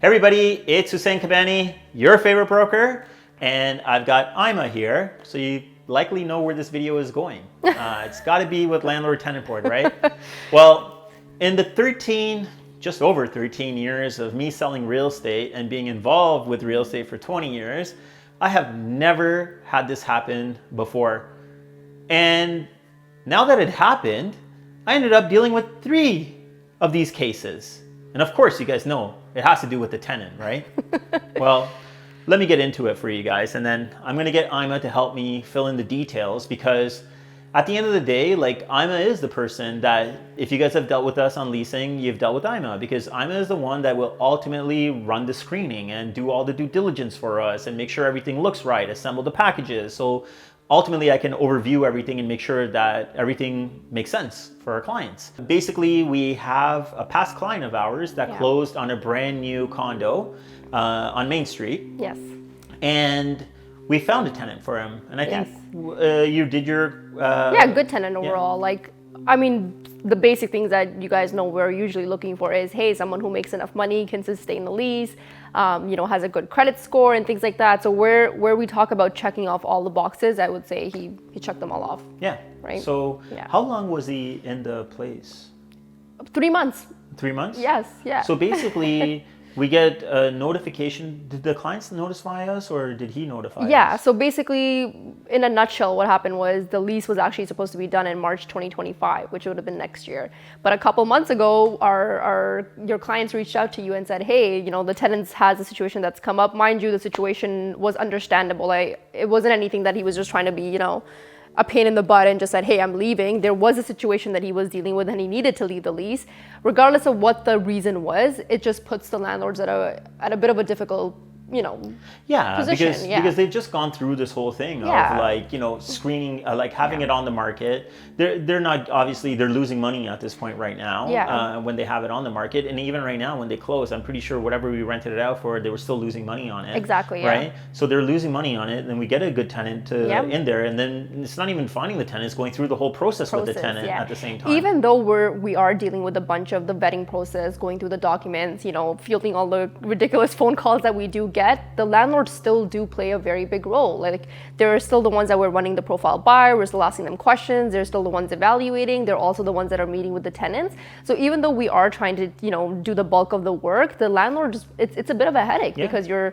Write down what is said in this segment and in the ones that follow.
everybody, it's Hussein Kabani, your favorite broker, and I've got Aima here, so you likely know where this video is going. It's got to be with landlord-tenant board, right? Well, in the just over 13 years of me selling real estate and being involved with real estate for 20 years, I have never had this happen before. And now that it happened, I ended up dealing with 3 of these cases. And of course, you guys know it has to do with the tenant, right? Well, let me get into it for you guys. And then I'm gonna get Aima to help me fill in the details, because at the end of the day, like, Aima is the person that, if you guys have dealt with us on leasing, you've dealt with Aima, because Aima is the one that will ultimately run the screening and do all the due diligence for us and make sure everything looks right, assemble the packages. So ultimately, I can overview everything and make sure that everything makes sense for our clients. Basically, we have a past client of ours that closed on a brand new condo on Main Street. Yes. And we found a tenant for him. And I think you did your... good tenant overall. Like, I mean, the basic things that you guys know we're usually looking for is, hey, someone who makes enough money, can sustain the lease, has a good credit score and things like that. So where we talk about checking off all the boxes, I would say he checked them all off. Yeah. Right. So how long was he in the place? 3 months. 3 months? Yes. Yeah. So basically, we get a notification. Did the clients notify us, or did he notify us? Yeah. So basically, in a nutshell, what happened was the lease was actually supposed to be done in March 2025, which would have been next year. But a couple months ago, your clients reached out to you and said, hey, the tenants has a situation that's come up. Mind you, the situation was understandable. It wasn't anything that he was just trying to be, a pain in the butt and just said, hey, I'm leaving. There was a situation that he was dealing with and he needed to leave the lease. Regardless of what the reason was, it just puts the landlords at a bit of a difficult position. Because they've just gone through this whole thing of screening, having it on the market. They're not, obviously they're losing money at this point right now when they have it on the market. And even right now when they close, I'm pretty sure whatever we rented it out for, they were still losing money on it. Exactly. Right. So they're losing money on it. And then we get a good tenant in there, and then it's not even finding the tenant, it's going through the whole process with the tenant at the same time. Even though we are dealing with a bunch of the vetting process, going through the documents, fielding all the ridiculous phone calls that we do get, the landlords still do play a very big role. Like, they're still the ones that we're running the profile by, we're still asking them questions, they're still the ones evaluating, they're also the ones that are meeting with the tenants. So even though we are trying to, do the bulk of the work, the landlord, it's a bit of a headache because you're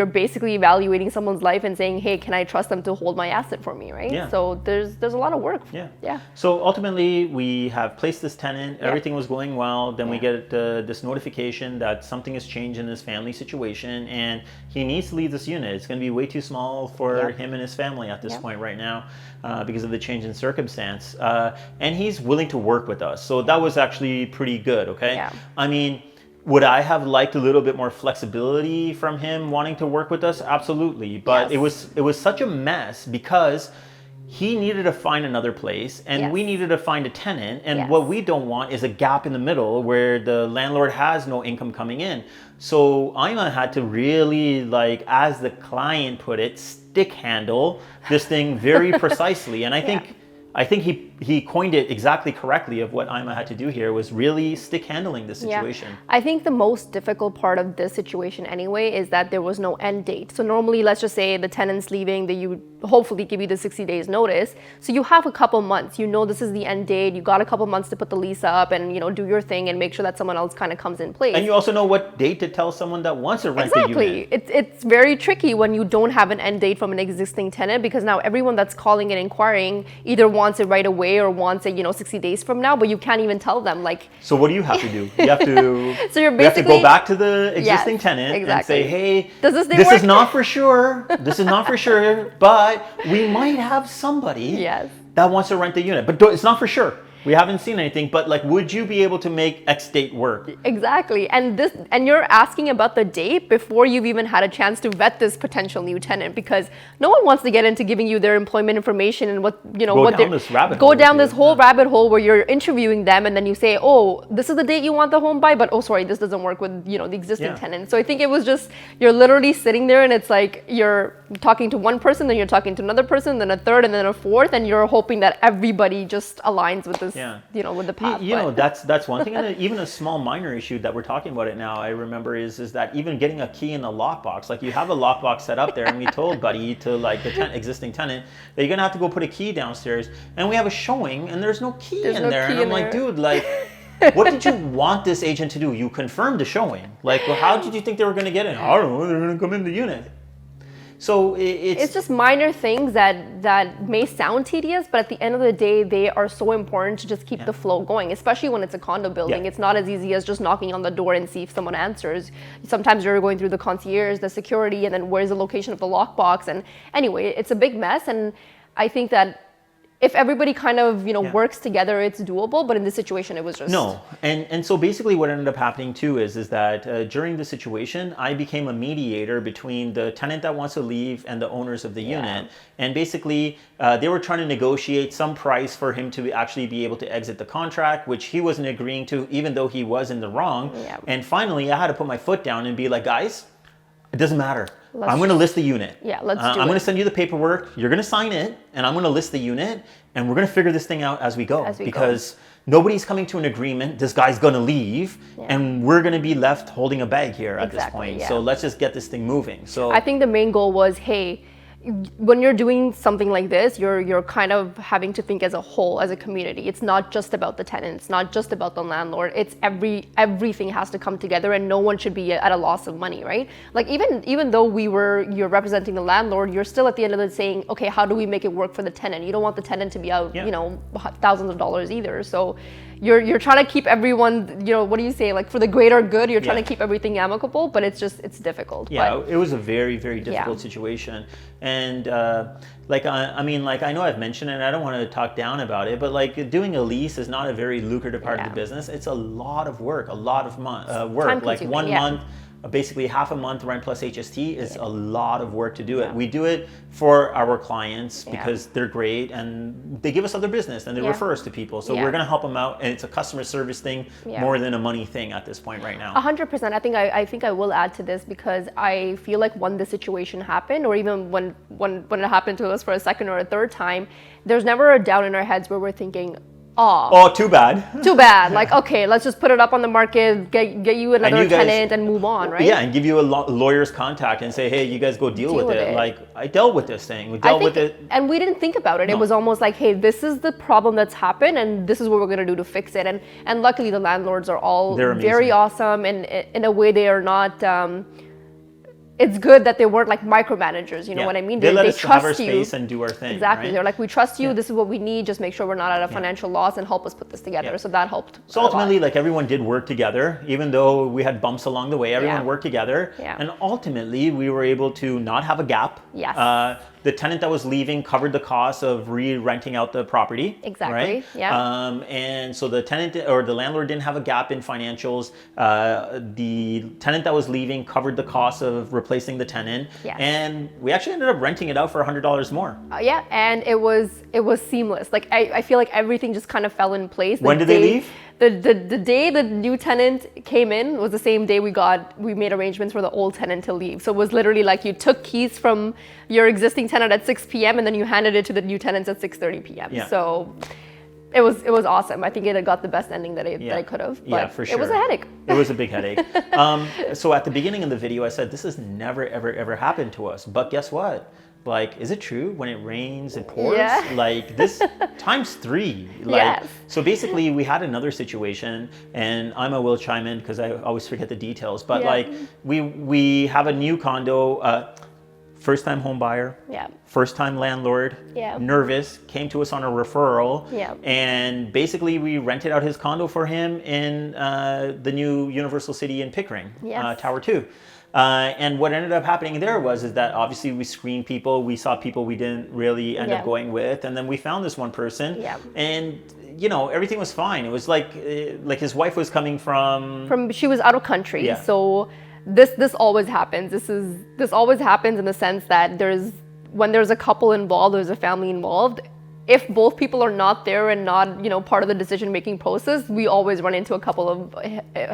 basically evaluating someone's life and saying, hey, can I trust them to hold my asset for me, right? Yeah. So there's a lot of work. Yeah. So ultimately, we have placed this tenant, everything was going well, then we get this notification that something has changed in his family situation, and he needs to leave this unit. It's going to be way too small for him and his family at this point right now because of the change in circumstance. And he's willing to work with us. So that was actually pretty good, okay? Yeah. I mean, would I have liked a little bit more flexibility from him wanting to work with us? Absolutely. But it was such a mess because he needed to find another place and we needed to find a tenant. And what we don't want is a gap in the middle where the landlord has no income coming in. So Aima had to really, as the client put it, stick handle this thing very precisely. And I think he coined it exactly correctly of what Aima had to do here was really stick handling the situation. Yeah. I think the most difficult part of this situation anyway is that there was no end date. So normally, let's just say the tenant's leaving, that you hopefully give you the 60 days notice. So you have a couple months, this is the end date, you got a couple months to put the lease up and, do your thing and make sure that someone else kind of comes in place. And you also know what date to tell someone that wants to rent the unit. It's very tricky when you don't have an end date from an existing tenant, because now everyone that's calling and inquiring either wants it right away or wants it, 60 days from now, but you can't even tell them. So what do you have to do? You have to so you're basically, you have to go back to the existing tenant and say, hey, this is not for sure. This is not for sure, but we might have somebody that wants to rent the unit, but it's not for sure. We haven't seen anything, but would you be able to make X date work? Exactly. And you're asking about the date before you've even had a chance to vet this potential new tenant, because no one wants to get into giving you their employment information and go down this whole rabbit hole where you're interviewing them and then you say, oh, this is the date you want the home by, but oh, sorry, this doesn't work with, the existing tenant. So I think it was just, you're literally sitting there and it's like you're talking to one person, then you're talking to another person, then a third, and then a fourth, and you're hoping that everybody just aligns with this, Yeah. with the path. You know, that's one thing, and even a small minor issue that we're talking about it now, I remember is that even getting a key in the lockbox, like you have a lockbox set up there, and we told Buddy to like the existing tenant that you're gonna have to go put a key downstairs, and we have a showing, and there's no key in there, and I'm like, dude, like. What did you want this agent to do? You confirmed the showing. Like, well, how did you think they were going to get in? I don't know. They're going to come in the unit. So it's just minor things that may sound tedious, but at the end of the day, they are so important to just keep the flow going, especially when it's a condo building. Yeah. It's not as easy as just knocking on the door and see if someone answers. Sometimes you're going through the concierge, the security, and then where's the location of the lockbox. And anyway, it's a big mess. And I think that if everybody kind of, works together, it's doable. But in this situation, it was just... No. And so basically what ended up happening too is that during the situation, I became a mediator between the tenant that wants to leave and the owners of the unit. And basically, they were trying to negotiate some price for him to actually be able to exit the contract, which he wasn't agreeing to, even though he was in the wrong. Yeah. And finally, I had to put my foot down and be like, guys, it doesn't matter. I'm going to list the unit. Yeah, let's do it. I'm going to send you the paperwork. You're going to sign it, and I'm going to list the unit, and we're going to figure this thing out as we go. Because nobody's coming to an agreement. This guy's going to leave, and we're going to be left holding a bag here at this point. So let's just get this thing moving. So I think the main goal was, hey, when you're doing something like this, you're kind of having to think as a whole, as a community. It's not just about the tenants, not just about the landlord. It's everything has to come together, and no one should be at a loss of money, right? Like even though you're representing the landlord, you're still at the end of it saying, okay, how do we make it work for the tenant? You don't want the tenant to be out, thousands of dollars either. So you're trying to keep everyone, what do you say? Like for the greater good, you're trying to keep everything amicable, but it's difficult. Yeah, it was a very, very difficult situation. And I know I've mentioned it, and I don't want to talk down about it, but like doing a lease is not a very lucrative part of the business. It's a lot of work, a lot of work. Like 1 month, basically half a month rent plus HST is a lot of work to do it. We do it for our clients because they're great and they give us other business and they refer us to people. So we're going to help them out, and it's a customer service thing more than a money thing at this point right now. 100%. I think I will add to this because I feel like when the situation happened, or even when it happened to us for a second or a third time, there's never a doubt in our heads where we're thinking, oh, too bad. Too bad. Like, okay, let's just put it up on the market, get you another tenant and move on, right? Yeah, and give you a lawyer's contact and say, hey, you guys go deal with it. Like, I dealt with this thing. We dealt with it. And we didn't think about it. No. It was almost like, hey, this is the problem that's happened and this is what we're going to do to fix it. And luckily the landlords are all very awesome, and in a way they are not... it's good that they weren't like micromanagers, you know what I mean? They let us trust have our you. space and do our thing. Exactly. Right? They're like, we trust you. This is what we need. Just make sure we're not at a financial loss and help us put this together. So that helped. So ultimately, like everyone did work together, even though we had bumps along the way. Everyone worked together, and ultimately we were able to not have a gap. Yes. The tenant that was leaving covered the cost of re-renting out the property. Exactly. Right? Yeah. And so the tenant or the landlord didn't have a gap in financials. The tenant that was leaving covered the cost of replacing the tenant. Yes. And we actually ended up renting it out for $100 more. And it was seamless. Like I feel like everything just kind of fell in place. When did they leave? The day the new tenant came in was the same day we made arrangements for the old tenant to leave. So it was literally like you took keys from your existing tenant at 6 p.m. and then you handed it to the new tenants at 6:30 p.m. Yeah. So it was awesome. I think it had got the best ending that I could have. But for sure. It was a headache. It was a big headache. So at the beginning of the video, I said, this has never, ever, ever happened to us. But guess what? Like, is it true when it rains, it pours? Yeah. Like this times 3. Like, so basically we had another situation, and Aima will chime in because I always forget the details. But like we have a new condo, first time home buyer, first time landlord, nervous, came to us on a referral. And basically we rented out his condo for him in the new Universal City in Pickering, Tower 2. And what ended up happening there is that obviously we screened people, we saw people we didn't really end up going with, and then we found this one person, and everything was fine. It was like his wife was coming from she was out of country, so this always happens. This always happens in the sense that when there's a couple involved, there's a family involved. if both people are not there and not, part of the decision-making process, we always run into a couple of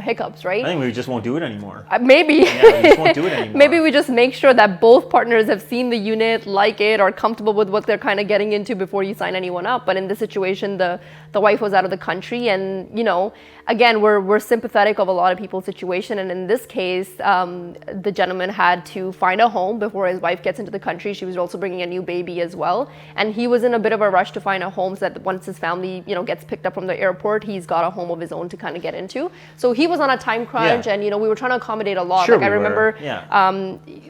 hiccups, right? I think we just won't do it anymore. Maybe. Yeah, we just won't do it anymore. Maybe we just make sure that both partners have seen the unit, like it, are comfortable with what they're kind of getting into before you sign anyone up. But in this situation, the wife was out of the country, and again, we're sympathetic of a lot of people's situation. And in this case, the gentleman had to find a home before his wife gets into the country. She was also bringing a new baby as well, and he was in a bit of a rush to find a home so that once his family, gets picked up from the airport, he's got a home of his own to kind of get into. So he was on a time crunch, and we were trying to accommodate a lot. Sure, like I remember,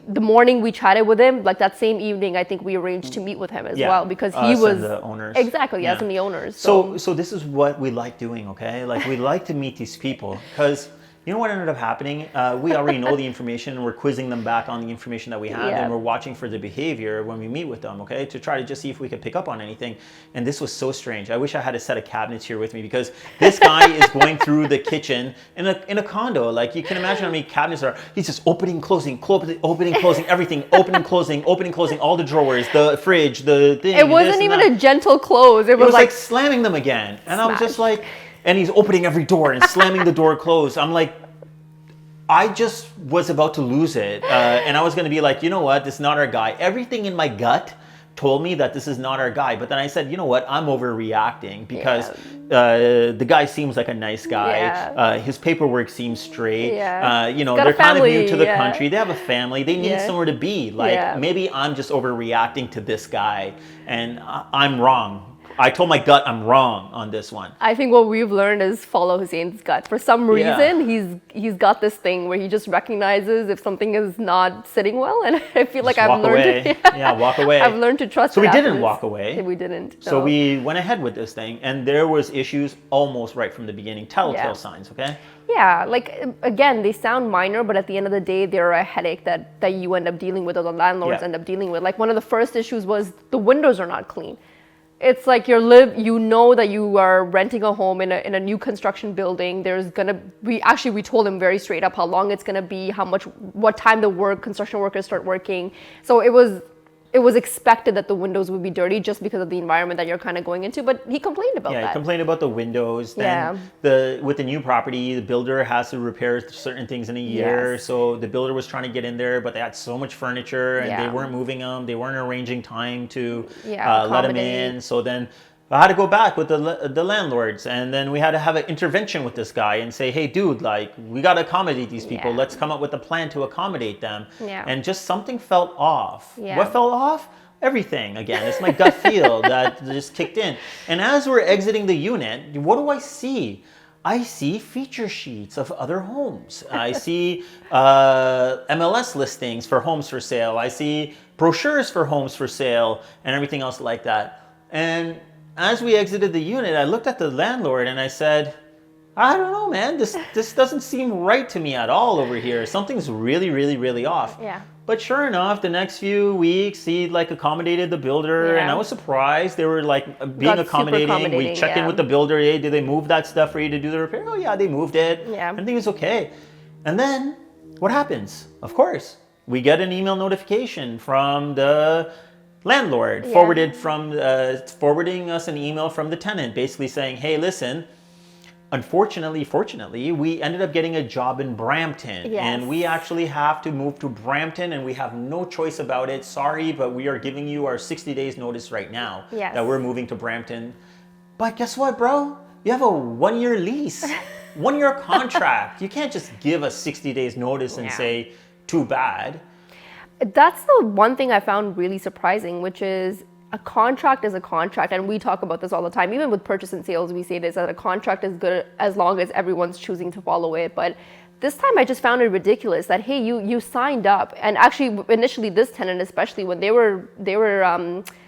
the morning we chatted with him, like that same evening, I think we arranged to meet with him as well, because he was the owners. Exactly, us and the owners. So this is what we like doing, okay? Like we like to meet these people because. You know what ended up happening? We already know the information, and we're quizzing them back on the information that we have, and we're watching for the behavior when we meet with them, okay? To try to just see if we could pick up on anything. And this was so strange. I wish I had a set of cabinets here with me, because this guy is going through the kitchen in a condo. Like, you can imagine how many cabinets are. He's just opening, closing, opening, closing, everything, opening, closing, all the drawers, the fridge, the thing. It wasn't even a gentle close. It was like slamming them again. And I was just like, and he's opening every door and slamming the door closed. I'm like, I just was about to lose it. And I was going to be like, you know what? This is not our guy. Everything in my gut told me that this is not our guy. But then I said, you know what? I'm overreacting because the guy seems like a nice guy. His paperwork seems straight. They're kind of new to the country. They have a family. They need somewhere to be. Like, maybe I'm just overreacting to this guy, and I'm wrong. I told my gut I'm wrong on this one. I think what we've learned is follow Hussein's gut. For some reason, he's got this thing where he just recognizes if something is not sitting well, and I feel like I've learned to walk away. I've learned to trust. So we didn't walk away. We didn't. No. So we went ahead with this thing, and there was issues almost right from the beginning. Telltale signs, okay? Yeah, like again, they sound minor, but at the end of the day, they're a headache that you end up dealing with, or the landlords end up dealing with. Like, one of the first issues was the windows are not clean. It's like you know that you are renting a home in a new construction building. We told him very straight up how long it's gonna be, what time the construction workers start working. So it was expected that the windows would be dirty just because of the environment that you're kind of going into. But he complained about that. Yeah, he complained about the windows. Then with the new property, the builder has to repair certain things in a year. Yes. So the builder was trying to get in there, but they had so much furniture, and they weren't moving them. They weren't arranging time to let them in. So then I had to go back with the landlords, and then we had to have an intervention with this guy and say, hey, dude, like, we got to accommodate these people. Let's come up with a plan to accommodate them. And just something felt off. What felt off? Everything. Again, it's my gut feel that just kicked in. And as we're exiting the unit, what do I see? I see feature sheets of other homes. I see MLS listings for homes for sale. I see brochures for homes for sale and everything else like that. And as we exited the unit, I looked at the landlord and I said, I don't know, man. This doesn't seem right to me at all over here. Something's really, really, really off. But sure enough, the next few weeks, he accommodated the builder, and I was surprised. They were being accommodating. We checked in with the builder. Hey, did they move that stuff for you to do the repair? Oh yeah, they moved it. Everything was okay. And then what happens? Of course, we get an email notification from the landlord, forwarding us an email from the tenant, basically saying, hey, listen, fortunately, we ended up getting a job in Brampton, and we actually have to move to Brampton, and we have no choice about it. Sorry, but we are giving you our 60 days notice right now that we're moving to Brampton. But guess what, bro? You have a 1-year lease, 1-year contract. You can't just give us 60 days notice and say, too bad. That's the one thing I found really surprising, which is a contract is a contract. And we talk about this all the time. Even with purchase and sales, we say this, that a contract is good as long as everyone's choosing to follow it. But this time I just found it ridiculous that, hey, you signed up. And actually, initially, this tenant, especially when they were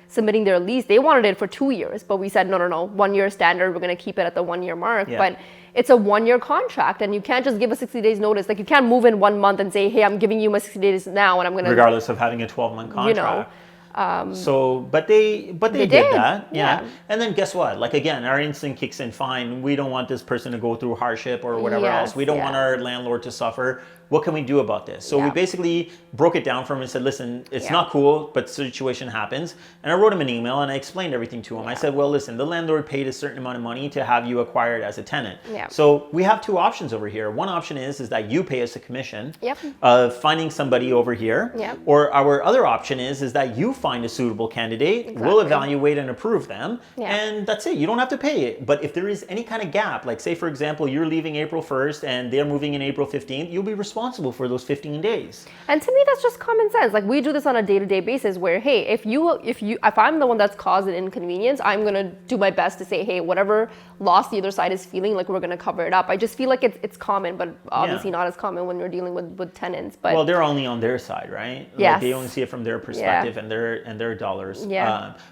submitting their lease, they wanted it for 2 years. But we said, no, 1-year standard. We're going to keep it at the 1-year mark. But it's a 1-year contract, and you can't just give a 60 days notice. Like, you can't move in 1 month and say, hey, I'm giving you my 60 days now, and I'm going to... Regardless of having a 12-month contract. But they did that. And then guess what? Again, our instinct kicks in, fine. We don't want this person to go through hardship or whatever else. We don't want our landlord to suffer. What can we do about this? So we basically broke it down for him and said, listen, it's not cool, but the situation happens. And I wrote him an email and I explained everything to him. I said, well, listen, the landlord paid a certain amount of money to have you acquired as a tenant. So we have two options over here. One option is that you pay us a commission of finding somebody over here. Or our other option is that you find a suitable candidate, we'll evaluate and approve them, and that's it. You don't have to pay it. But if there is any kind of gap, like say, for example, you're leaving April 1st and they're moving in April 15th, you'll be responsible for those 15 days. And to me, that's just common sense. Like we do this on a day-to-day basis where, hey, if I'm the one that's caused an inconvenience, I'm going to do my best to say, hey, whatever loss the other side is feeling, like we're going to cover it up. I just feel like it's common, but obviously not as common when you're dealing with tenants. But well, they're only on their side, right? Like they only see it from their perspective and their dollars.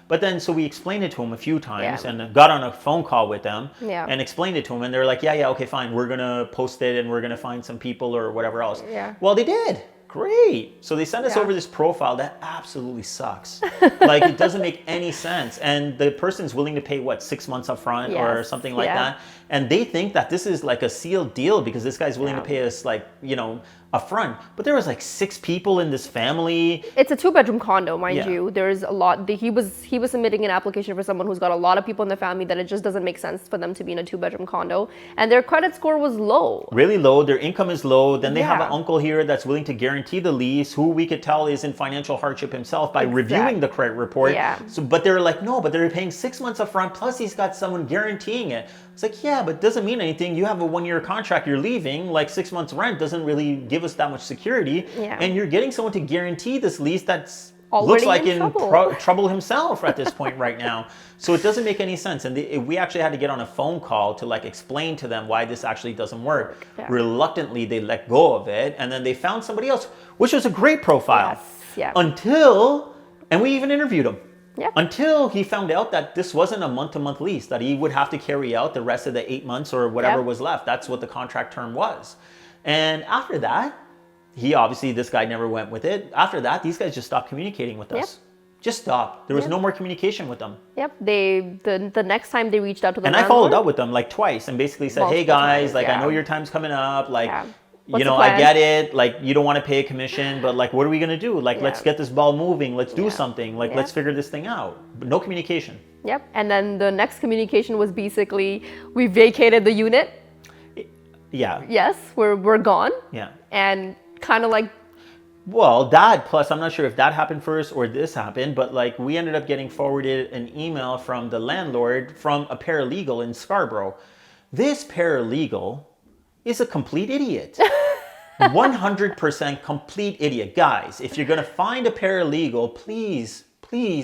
But then, so we explained it to him a few times and got on a phone call with them and explained it to him. And they're like, yeah, okay, fine. We're going to post it and we're going to find some people or whatever else. Well, they did. Great. So they sent us over this profile that absolutely sucks. Like it doesn't make any sense. And the person's willing to pay what, 6 months up front or something like that. And they think that this is like a sealed deal because this guy's willing to pay us like, you know, upfront. But there was like 6 people in this family. It's a 2-bedroom condo, mind you. There's a lot. He was submitting an application for someone who's got a lot of people in the family that it just doesn't make sense for them to be in a 2-bedroom condo. And their credit score was low. Really low. Their income is low. Then they have an uncle here that's willing to guarantee the lease, who we could tell is in financial hardship himself by reviewing the credit report. So, but they're like, no, but they're paying 6 months up front. Plus he's got someone guaranteeing it. It's like, yeah, but it doesn't mean anything. You have a 1-year contract, you're leaving, like 6 months rent doesn't really give us that much security. And you're getting someone to guarantee this lease that's looks like in trouble himself at this point right now. So it doesn't make any sense. And we actually had to get on a phone call to like explain to them why this actually doesn't work. Reluctantly, they let go of it. And then they found somebody else, which was a great profile. Until, and we even interviewed him. Until he found out that this wasn't a month-to-month lease, that he would have to carry out the rest of the 8 months or whatever was left. That's what the contract term was. And after that, this guy never went with it. After that, these guys just stopped communicating with us. Just stopped. There was no more communication with them. The next time they reached out to the landlord, I followed up with them like twice and basically said, hey guys, like I know your time's coming up. Like, you know, I get it. Like, you don't want to pay a commission, but like, what are we going to do? Like, let's get this ball moving. Let's do something. Like, let's figure this thing out. But no communication. And then the next communication was basically, we vacated the unit. Yes, we're gone. And kind of like, well, that plus I'm not sure if that happened first or this happened, but like we ended up getting forwarded an email from the landlord from a paralegal in Scarborough. This paralegal is a complete idiot. 100% complete idiot. Guys, if you're going to find a paralegal, please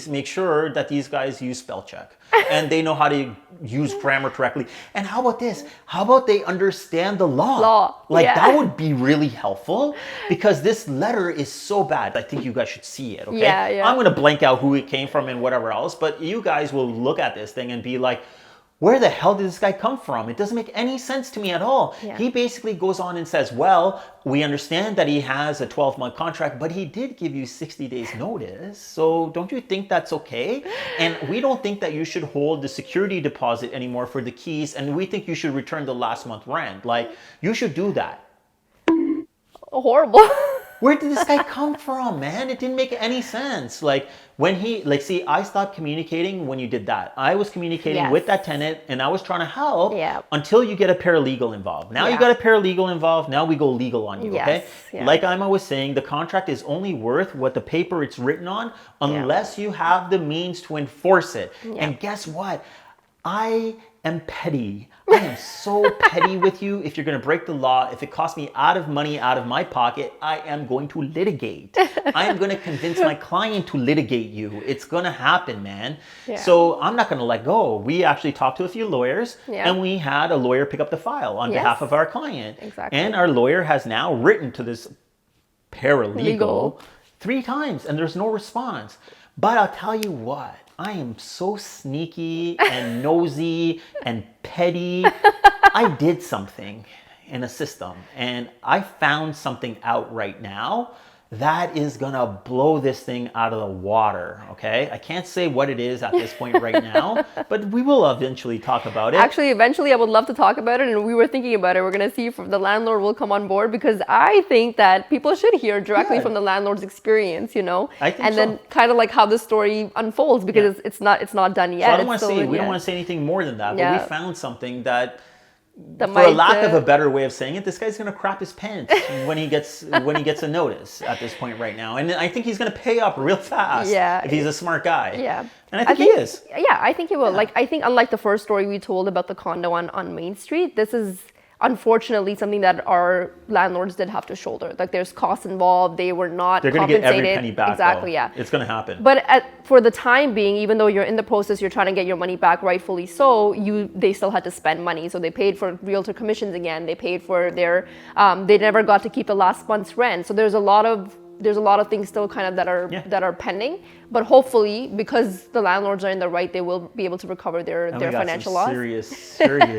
make sure that these guys use spell check and they know how to use grammar correctly. And how about this? How about they understand the law? Like that would be really helpful because this letter is so bad. I think you guys should see it, okay? I'm going to blank out who it came from and whatever else, but you guys will look at this thing and be like, where the hell did this guy come from? It doesn't make any sense to me at all. He basically goes on and says, well, we understand that he has a 12-month contract, but he did give you 60 days notice. So don't you think that's okay? And we don't think that you should hold the security deposit anymore for the keys. And we think you should return the last month rent. Like, you should do that. Horrible. Where did this guy come from, man? It didn't make any sense. Like when he, like, see, I stopped communicating when you did that. I was communicating with that tenant and I was trying to help until you get a paralegal involved. Now you got a paralegal involved. Now we go legal on you, okay? Like Aima was saying, the contract is only worth what the paper it's written on unless you have the means to enforce it. And guess what? I am petty. I am so petty with you. If you're going to break the law, if it costs me money out of my pocket, I am going to litigate. I am going to convince my client to litigate you. It's going to happen, man. So I'm not going to let go. We actually talked to a few lawyers and we had a lawyer pick up the file on behalf of our client. And our lawyer has now written to this paralegal 3 times and there's no response. But I'll tell you what. I am so sneaky and nosy and petty. I did something in a system and I found something out right now. that is gonna blow this thing out of the water, okay? I can't say what it is at this point right now, but we will eventually talk about it. Actually, eventually I would love to talk about it, and we were thinking about it. We're going to see if the landlord will come on board, because I think that people should hear directly from the landlord's experience, you know? I think and then kind of like how the story unfolds, because it's not done yet. So I don't want to say, we don't want to say anything more than that, but we found something that, for a lack of a better way of saying it, this guy's going to crap his pants when he gets a notice at this point right now. And I think he's going to pay up real fast if he's a smart guy. Yeah. And I think he is. Yeah, I think he will. Like, I think unlike the first story we told about the condo on Main Street, this is unfortunately something that our landlords did have to shoulder. Like, there's costs involved. They were not They're compensated. They're going to get every penny back. Exactly, though. yeah. It's going to happen. But for the time being, even though you're in the process, you're trying to get your money back, rightfully so, they still had to spend money. So they paid for realtor commissions again. They paid for their, they never got to keep the last month's rent. So there's a lot of things still kind of that are pending, but hopefully, because the landlords are in the right, they will be able to recover their financial loss.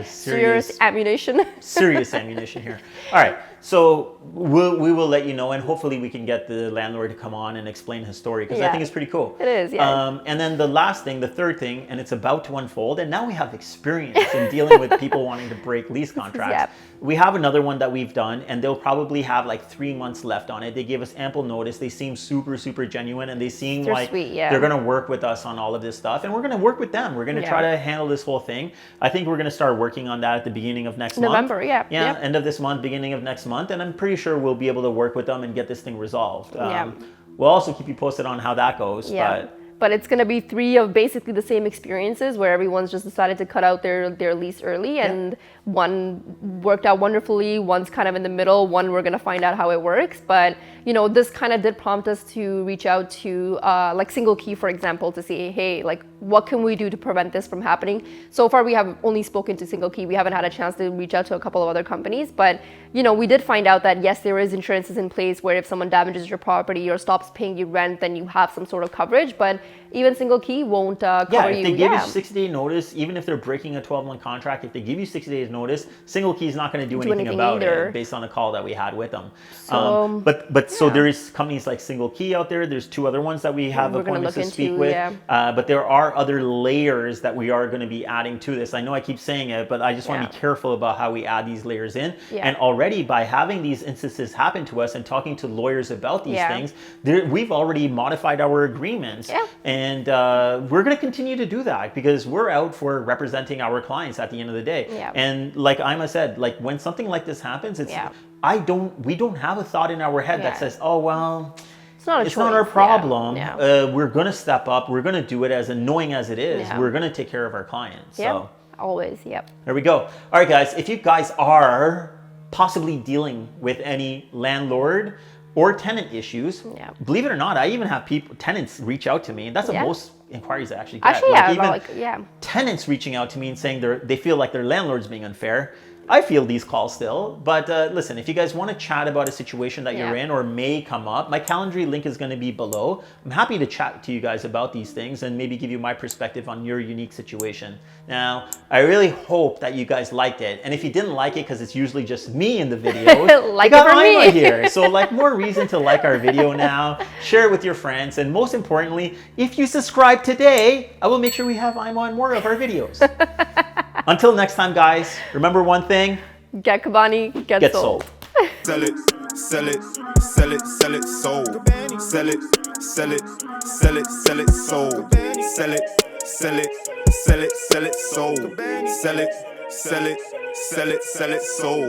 Serious ammunition. Serious ammunition here. All right, so we will let you know, and hopefully we can get the landlord to come on and explain his story, because I think it's pretty cool. It is, yeah. And then the third thing, and it's about to unfold, and now we have experience in dealing with people wanting to break lease contracts. Yep. We have another one that we've done, and they'll probably have like 3 months left on it. They gave us ample notice. They seem super, super genuine, and they seem like sweet, they're going to work with us on all of this stuff, and we're going to work with them. We're going to try to handle this whole thing. I think we're going to start working on that at the beginning of next month. November, yeah. End of this month, beginning of next month, and I'm pretty sure we'll be able to work with them and get this thing resolved. We'll also keep you posted on how that goes. But it's going to be 3 of basically the same experiences, where everyone's just decided to cut out their lease early, and one worked out wonderfully, one's kind of in the middle, one we're going to find out how it works. But, you know, this kind of did prompt us to reach out to like Single Key, for example, to say, hey, like, what can we do to prevent this from happening? So far, we have only spoken to Single Key. We haven't had a chance to reach out to a couple of other companies. But, you know, we did find out that, yes, there is insurances in place where if someone damages your property or stops paying you rent, then you have some sort of coverage. But even Single Key won't cover you. If they give you 60-day notice, even if they're breaking a 12-month contract, if they give you 60 days notice, Single Key is not going to do anything about it based on a call that we had with them. So, so there is companies like Single Key out there. There's 2 other ones that we have appointments to speak with. But there are other layers that we are going to be adding to this. I know I keep saying it, but I just want to be careful about how we add these layers in. And already by having these instances happen to us and talking to lawyers about these things, we've already modified our agreements. And we're going to continue to do that, because we're out for representing our clients at the end of the day. And like Aima said, like, when something like this happens, it's we don't have a thought in our head that says, oh, well, it's not our problem. We're going to step up. We're going to do it, as annoying as it is. We're going to take care of our clients. So always. There we go. All right, guys, if you guys are possibly dealing with any landlord or tenant issues, believe it or not, I even have tenants reach out to me, and that's the most inquiries I actually get. Tenants reaching out to me and saying they feel like their landlord's being unfair. I feel these calls still, but listen, if you guys want to chat about a situation that you're in or may come up, my Calendly link is going to be below. I'm happy to chat to you guys about these things and maybe give you my perspective on your unique situation. Now, I really hope that you guys liked it, and if you didn't like it, because it's usually just me in the videos, like it for me here. So like, more reason to like our video now, share it with your friends, and most importantly, if you subscribe today, I will make sure we have Aima on more of our videos. Until next time, guys, remember one thing: get Kabani, get sold. Sell it, sell it, sell it, sell it, sold. Sell it, sell it, sell it, sell it, sold. Sell it, sell it, sell it, sell it, sold. Sell it, sell it, sell it, sell it, sold.